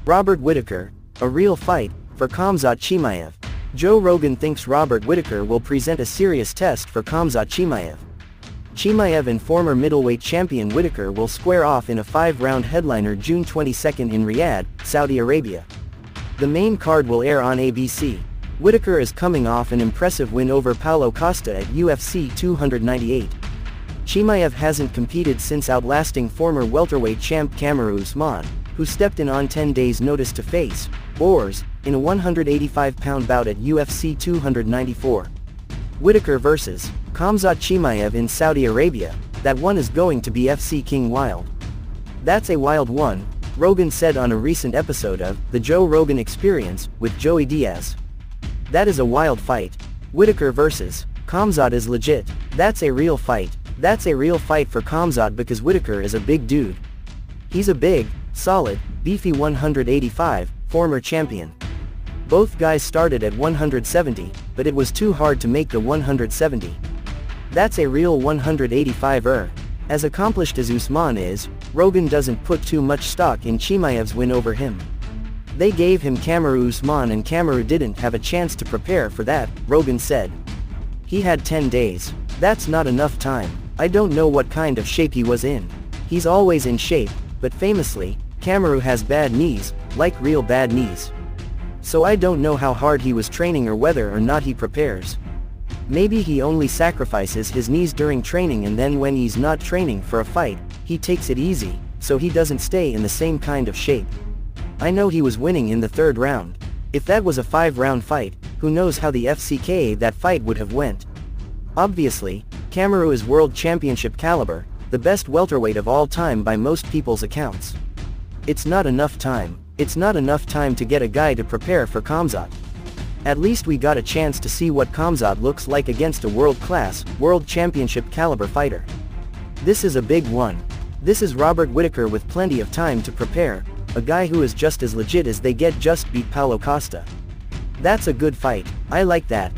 Robert Whittaker, a real fight, for Khamzat Chimaev. Joe Rogan thinks Robert Whittaker will present a serious test for Khamzat Chimaev. Chimaev and former middleweight champion Whittaker will square off in a 5-round headliner June 22 in Riyadh, Saudi Arabia. The main card will air on ABC. Whittaker is coming off an impressive win over Paulo Costa at UFC 298. Chimaev hasn't competed since outlasting former welterweight champ Kamaru Usman, who stepped in on 10 days' notice to face Boers in a 185-pound bout at UFC 294. Whittaker vs. Khamzat Chimaev in Saudi Arabia. That one is going to be FC King Wild. That's a wild one, Rogan said on a recent episode of The Joe Rogan Experience with Joey Diaz. That is a wild fight. Whittaker vs. Khamzat is legit. That's a real fight. That's a real fight for Khamzat because Whittaker is a big dude. He's a big, solid, beefy 185, former champion. Both guys started at 170, but it was too hard to make the 170. That's a real 185er. As accomplished as Usman is, Rogan doesn't put too much stock in Chimaev's win over him. They gave him Kamaru Usman and Kamaru didn't have a chance to prepare for that, Rogan said. He had 10 days. That's not enough time. I don't know what kind of shape he was in. He's always in shape, but famously, Kamaru has bad knees, like real bad knees. So I don't know how hard he was training or whether or not he prepares. Maybe he only sacrifices his knees during training and then when he's not training for a fight, he takes it easy, so he doesn't stay in the same kind of shape. I know he was winning in the 3rd round. If that was a 5-round fight, who knows how the FCK that fight would have went. Obviously, Kamaru is world championship caliber, the best welterweight of all time by most people's accounts. It's not enough time. It's not enough time to get a guy to prepare for Khamzat. At least we got a chance to see what Khamzat looks like against a world-class, world championship caliber fighter. This is a big one. This is Robert Whittaker with plenty of time to prepare, a guy who is just as legit as they get, just beat Paulo Costa. That's a good fight. I like that.